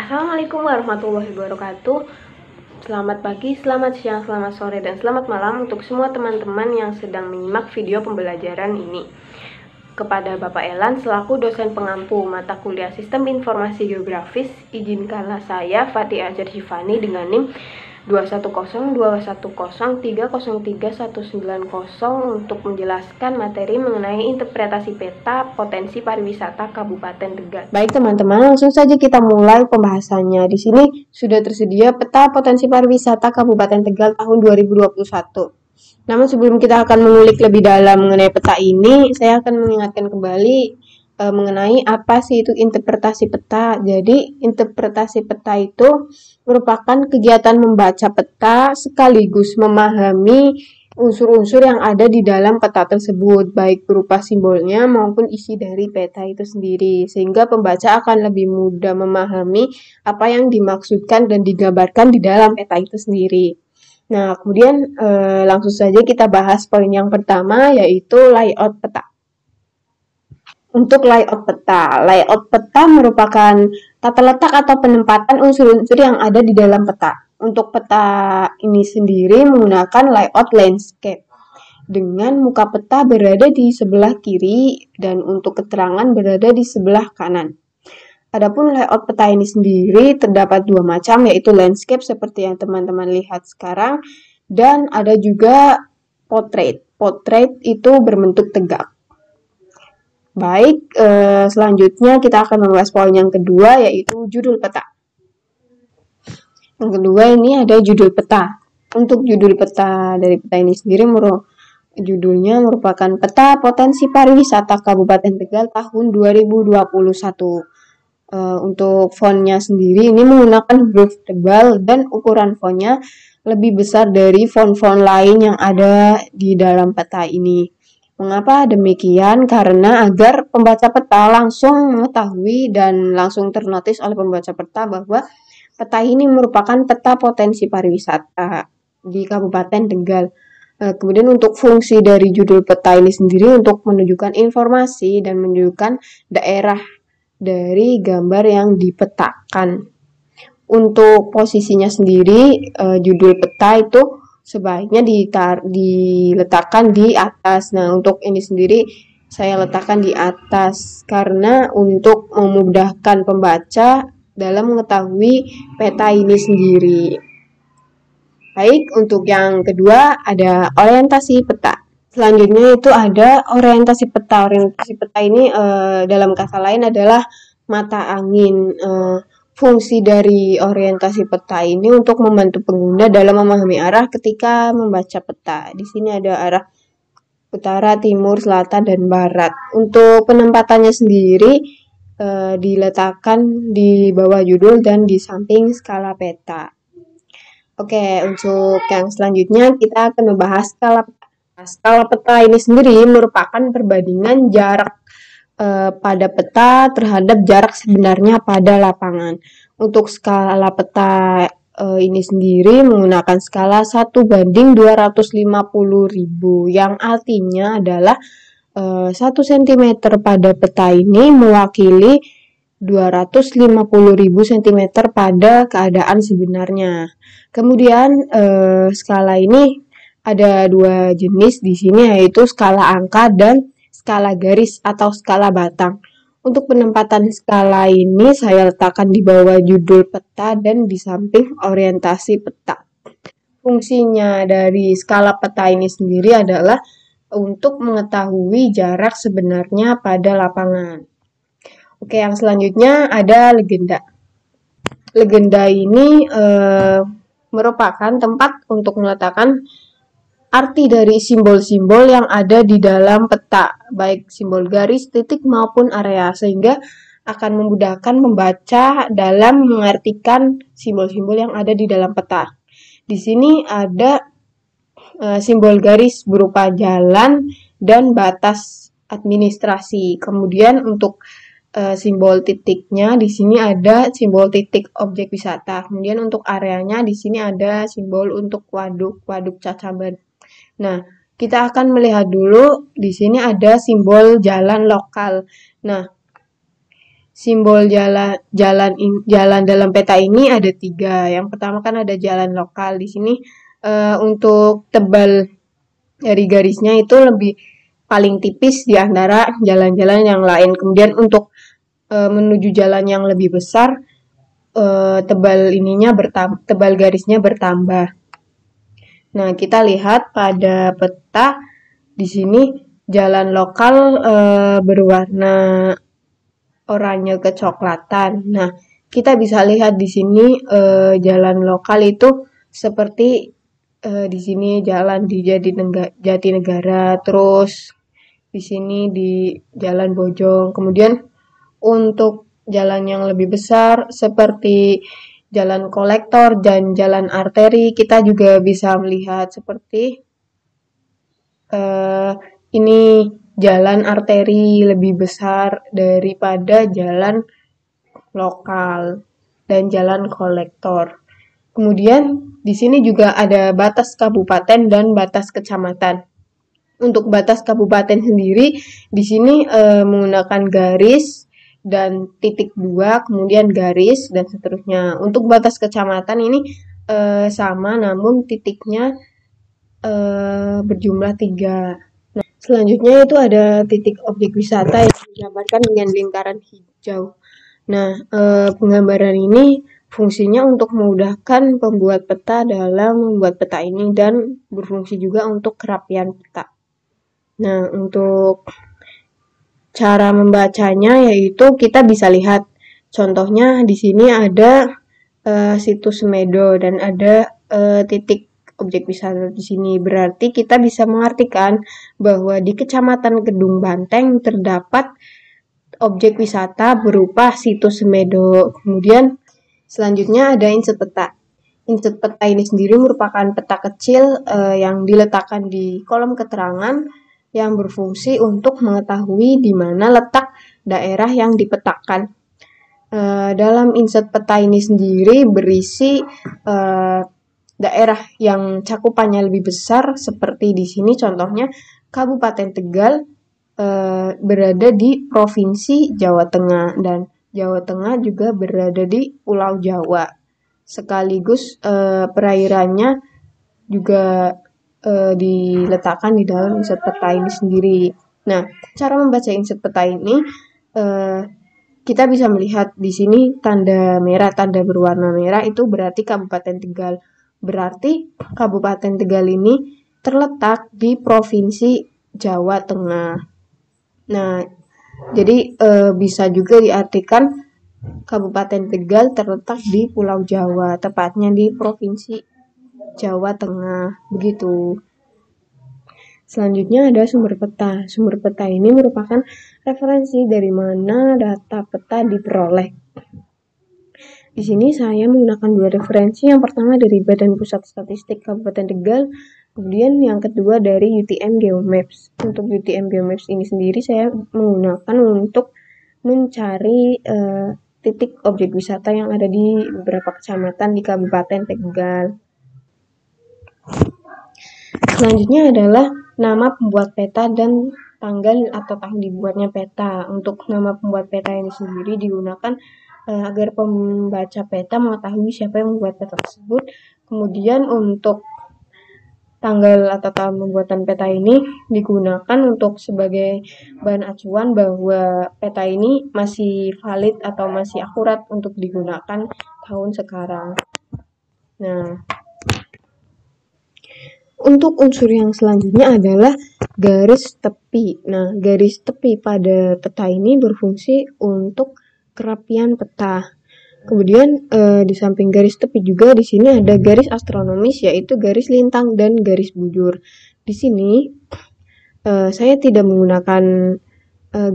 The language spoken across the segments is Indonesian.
Assalamualaikum warahmatullahi wabarakatuh. Selamat pagi, selamat siang, selamat sore, dan selamat malam untuk semua teman-teman yang sedang menyimak video pembelajaran ini. Kepada Bapak Elan selaku dosen pengampu mata kuliah Sistem Informasi Geografis, izinkanlah saya Fathia Azhar Syifani dengan NIM 2102103031990 untuk menjelaskan materi mengenai interpretasi peta potensi pariwisata Kabupaten Tegal. Baik teman-teman, langsung saja kita mulai pembahasannya. Di sini sudah tersedia peta potensi pariwisata Kabupaten Tegal tahun 2021. Namun sebelum kita akan mengulik lebih dalam mengenai peta ini, saya akan mengingatkan kembali mengenai apa sih itu interpretasi peta. Jadi interpretasi peta itu merupakan kegiatan membaca peta sekaligus memahami unsur-unsur yang ada di dalam peta tersebut, baik berupa simbolnya maupun isi dari peta itu sendiri, sehingga pembaca akan lebih mudah memahami apa yang dimaksudkan dan digambarkan di dalam peta itu sendiri. Nah, kemudian langsung saja kita bahas poin yang pertama, yaitu layout peta. Untuk layout peta merupakan tata letak atau penempatan unsur-unsur yang ada di dalam peta. Untuk peta ini sendiri menggunakan layout landscape, dengan muka peta berada di sebelah kiri dan untuk keterangan berada di sebelah kanan. Adapun layout peta ini sendiri terdapat dua macam, yaitu landscape seperti yang teman-teman lihat sekarang, dan ada juga portrait. Portrait itu berbentuk tegak. Baik, selanjutnya kita akan membahas poin yang kedua, yaitu judul peta. Yang kedua ini ada judul peta. Untuk judul peta dari peta ini sendiri judulnya merupakan Peta Potensi Pariwisata Kabupaten Tegal tahun 2021. Untuk fontnya sendiri ini menggunakan huruf tebal dan ukuran fontnya lebih besar dari font-font lain yang ada di dalam peta ini. Mengapa demikian? Karena agar pembaca peta langsung mengetahui dan langsung ternotis oleh pembaca peta bahwa peta ini merupakan peta potensi pariwisata di Kabupaten Tegal. Kemudian untuk fungsi dari judul peta ini sendiri untuk menunjukkan informasi dan menunjukkan daerah dari gambar yang dipetakan. Untuk posisinya sendiri, judul peta itu sebaiknya diletakkan di atas. Nah, untuk ini sendiri saya letakkan di atas karena untuk memudahkan pembaca dalam mengetahui peta ini sendiri. Baik, untuk yang kedua ada orientasi peta. Selanjutnya itu ada orientasi peta. Orientasi peta ini dalam kata lain adalah mata angin. Fungsi dari orientasi peta ini untuk membantu pengguna dalam memahami arah ketika membaca peta. Di sini ada arah utara, timur, selatan, dan barat. Untuk penempatannya sendiri diletakkan di bawah judul dan di samping skala peta. Oke, untuk yang selanjutnya kita akan membahas skala peta. Skala peta ini sendiri merupakan perbandingan jarak pada peta terhadap jarak sebenarnya pada lapangan. Untuk skala peta ini sendiri menggunakan skala 1:250.000 yang artinya adalah 1 cm pada peta ini mewakili 250.000 cm pada keadaan sebenarnya. Kemudian skala ini ada dua jenis di sini, yaitu skala angka dan skala garis atau skala batang. Untuk penempatan skala ini saya letakkan di bawah judul peta dan di samping orientasi peta. Fungsinya dari skala peta ini sendiri adalah untuk mengetahui jarak sebenarnya pada lapangan. Oke, yang selanjutnya ada legenda. Legenda ini merupakan tempat untuk meletakkan arti dari simbol-simbol yang ada di dalam peta, baik simbol garis, titik, maupun area, sehingga akan memudahkan membaca dalam mengartikan simbol-simbol yang ada di dalam peta. Di sini ada simbol garis berupa jalan dan batas administrasi. Kemudian untuk simbol titiknya di sini ada simbol titik objek wisata. Kemudian untuk areanya di sini ada simbol untuk waduk Cacaban. Nah, kita akan melihat dulu di sini ada simbol jalan lokal. Nah, simbol jalan dalam peta ini ada 3. Yang pertama kan ada jalan lokal. Di sini untuk tebal dari garisnya itu lebih paling tipis di antara jalan-jalan yang lain. Kemudian untuk menuju jalan yang lebih besar, tebal garisnya bertambah. Nah, kita lihat pada peta di sini jalan lokal berwarna oranye kecoklatan. Nah, kita bisa lihat di sini jalan lokal itu seperti di sini jalan di Jatinegara, terus di sini di Jalan Bojong. Kemudian untuk jalan yang lebih besar seperti jalan kolektor dan jalan arteri, kita juga bisa melihat seperti ini jalan arteri lebih besar daripada jalan lokal dan jalan kolektor. Kemudian di sini juga ada batas kabupaten dan batas kecamatan. Untuk batas kabupaten sendiri di sini menggunakan garis dan titik 2, kemudian garis dan seterusnya. Untuk batas kecamatan ini sama, namun titiknya berjumlah 3. Nah, selanjutnya itu ada titik objek wisata yang digambarkan dengan lingkaran hijau. Nah, penggambaran ini fungsinya untuk memudahkan pembuat peta dalam membuat peta ini dan berfungsi juga untuk kerapian peta. Nah, untuk cara membacanya yaitu kita bisa lihat contohnya di sini ada situs Semedo dan ada titik objek wisata di sini. Berarti kita bisa mengartikan bahwa di Kecamatan Kedung Banteng terdapat objek wisata berupa situs Semedo. Kemudian selanjutnya ada insert peta. Insert peta ini sendiri merupakan peta kecil yang diletakkan di kolom keterangan yang berfungsi untuk mengetahui di mana letak daerah yang dipetakan. Dalam insert peta ini sendiri berisi daerah yang cakupannya lebih besar, seperti di sini contohnya Kabupaten Tegal berada di Provinsi Jawa Tengah dan Jawa Tengah juga berada di Pulau Jawa. Sekaligus perairannya juga diletakkan di dalam insert peta ini sendiri. Nah, cara membaca insert peta ini kita bisa melihat di sini tanda merah, tanda berwarna merah itu berarti Kabupaten Tegal. Berarti Kabupaten Tegal ini terletak di Provinsi Jawa Tengah. Nah, jadi bisa juga diartikan Kabupaten Tegal terletak di Pulau Jawa, tepatnya di Provinsi Jawa Tengah, begitu. Selanjutnya ada sumber peta. Sumber peta ini merupakan referensi dari mana data peta diperoleh. Di sini saya menggunakan 2 referensi. Yang pertama dari Badan Pusat Statistik Kabupaten Tegal, kemudian yang kedua dari UTM Geomaps. Untuk UTM Geomaps ini sendiri saya menggunakan untuk mencari titik objek wisata yang ada di beberapa kecamatan di Kabupaten Tegal. Selanjutnya adalah nama pembuat peta dan tanggal atau tahun dibuatnya peta. Untuk nama pembuat peta ini sendiri digunakan agar pembaca peta mengetahui siapa yang membuat peta tersebut. Kemudian untuk tanggal atau tahun pembuatan peta ini digunakan untuk sebagai bahan acuan bahwa peta ini masih valid atau masih akurat untuk digunakan tahun sekarang. Nah, untuk unsur yang selanjutnya adalah garis tepi. Nah, garis tepi pada peta ini berfungsi untuk kerapian peta. Kemudian di samping garis tepi juga di sini ada garis astronomis, yaitu garis lintang dan garis bujur. Di sini saya tidak menggunakan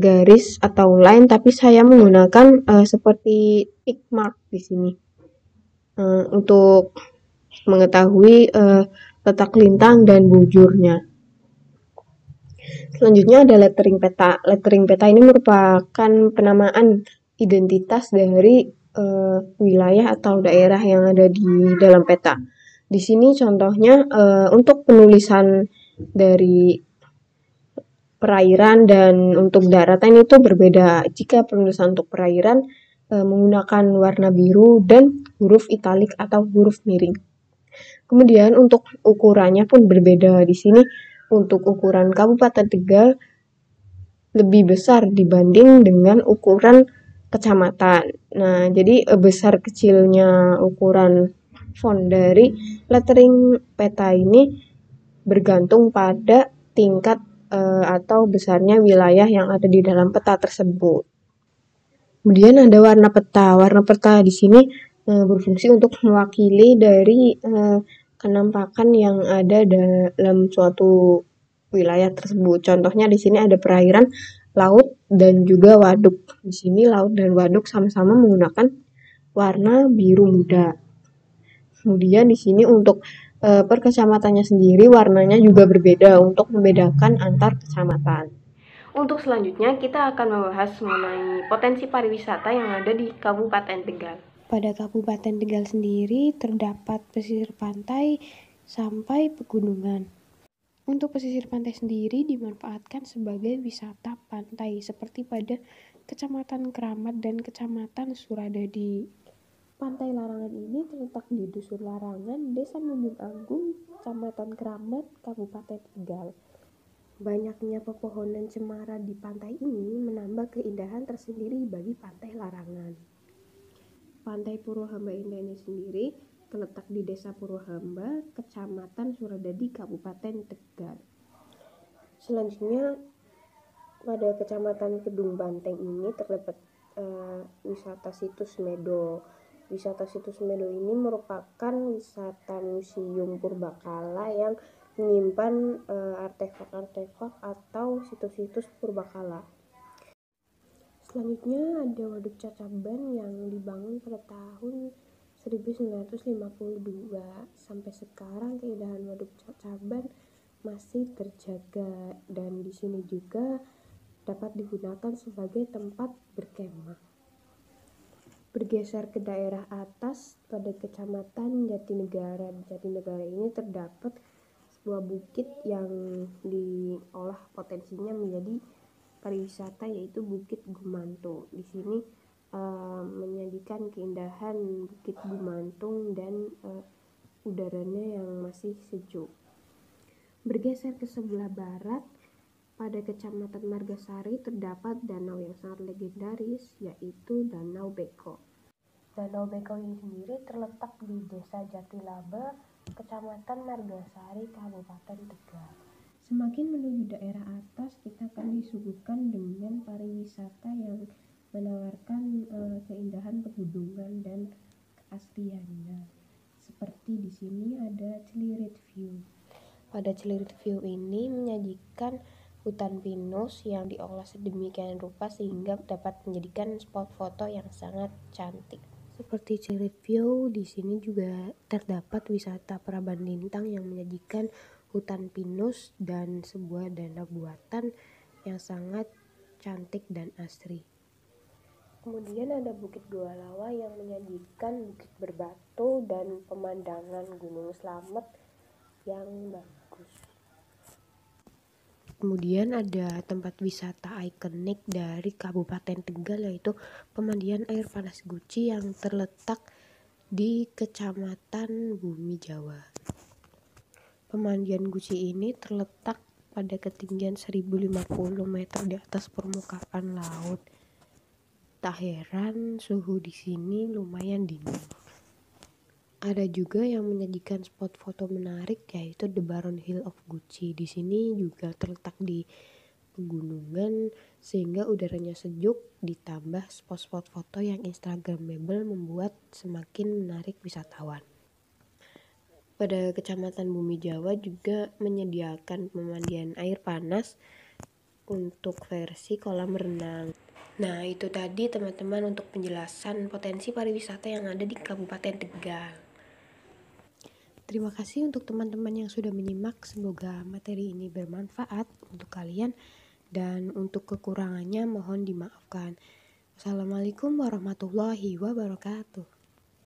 garis atau line, tapi saya menggunakan seperti tick mark di sini untuk mengetahui letak lintang dan bujurnya. Selanjutnya ada lettering peta. Lettering peta ini merupakan penamaan identitas dari wilayah atau daerah yang ada di dalam peta. Di sini contohnya untuk penulisan dari perairan dan untuk daratan itu berbeda. Jika penulisan untuk perairan menggunakan warna biru dan huruf italik atau huruf miring. Kemudian untuk ukurannya pun berbeda. Di sini untuk ukuran Kabupaten Tegal lebih besar dibanding dengan ukuran kecamatan. Nah, jadi besar kecilnya ukuran font dari lettering peta ini bergantung pada tingkat atau besarnya wilayah yang ada di dalam peta tersebut. Kemudian ada warna peta. Warna peta di sini berfungsi untuk mewakili dari kenampakan yang ada dalam suatu wilayah tersebut. Contohnya di sini ada perairan, laut, dan juga waduk. Di sini laut dan waduk sama-sama menggunakan warna biru muda. Kemudian di sini untuk per kecamatannya sendiri warnanya juga berbeda untuk membedakan antar kecamatan. Untuk selanjutnya kita akan membahas mengenai potensi pariwisata yang ada di Kabupaten Tegal. Pada Kabupaten Tegal sendiri terdapat pesisir pantai sampai pegunungan. Untuk pesisir pantai sendiri dimanfaatkan sebagai wisata pantai seperti pada Kecamatan Keramat dan Kecamatan Suradadi. Pantai Larangan ini terletak di Dusun Larangan, Desa Mumbung Agung, Kecamatan Keramat, Kabupaten Tegal. Banyaknya pepohonan cemara di pantai ini menambah keindahan tersendiri bagi Pantai Larangan. Pantai Purwohamba Indah ini sendiri terletak di Desa Purwohamba, Kecamatan Suradadi, Kabupaten Tegal. Selanjutnya pada Kecamatan Kedung Banteng ini terdapat wisata situs Medo. Wisata situs Medo ini merupakan wisata museum purbakala yang menyimpan artefak-artefak atau situs-situs purbakala. Selanjutnya ada Waduk Cacaban yang dibangun pada tahun 1952. Sampai sekarang keindahan Waduk Cacaban masih terjaga dan di sini juga dapat digunakan sebagai tempat berkemah. Bergeser ke daerah atas pada Kecamatan Jatinegara. Di Jatinegara ini terdapat sebuah bukit yang diolah potensinya menjadi pariwisata yaitu Bukit Gumantung. Di sini menyajikan keindahan Bukit Gumantung dan udaranya yang masih sejuk. Bergeser ke sebelah barat pada Kecamatan Margasari terdapat danau yang sangat legendaris yaitu Danau Beko. Danau Beko ini sendiri terletak di Desa Jatilaba, Kecamatan Margasari, Kabupaten Tegal. Semakin menuju daerah atas kita akan disuguhkan dengan pariwisata yang menawarkan keindahan pegunungan dan keasliannya. Seperti di sini ada Celirit View. Pada Celirit View ini menyajikan hutan pinus yang diolah sedemikian rupa sehingga dapat menjadikan spot foto yang sangat cantik. Seperti Celirit View, di sini juga terdapat wisata Praban Lintang yang menyajikan hutan pinus dan sebuah danau buatan yang sangat cantik dan asri. Kemudian ada Bukit Goa Lawa yang menyajikan bukit berbatu dan pemandangan Gunung Slamet yang bagus. Kemudian ada tempat wisata ikonik dari Kabupaten Tegal yaitu Pemandian Air Panas Guci yang terletak di Kecamatan Bumi Jawa. Pemandian Guci ini terletak pada ketinggian 1050 meter di atas permukaan laut. Tak heran suhu di sini lumayan dingin. Ada juga yang menyajikan spot foto menarik yaitu The Baron Hill of Guci. Di sini juga terletak di pegunungan sehingga udaranya sejuk ditambah spot-spot foto yang instagramable membuat semakin menarik wisatawan. Pada Kecamatan Bumi Jawa juga menyediakan pemandian air panas untuk versi kolam renang. Nah, itu tadi teman-teman untuk penjelasan potensi pariwisata yang ada di Kabupaten Tegal. Terima kasih untuk teman-teman yang sudah menyimak. Semoga materi ini bermanfaat untuk kalian dan untuk kekurangannya mohon dimaafkan. Wassalamualaikum warahmatullahi wabarakatuh.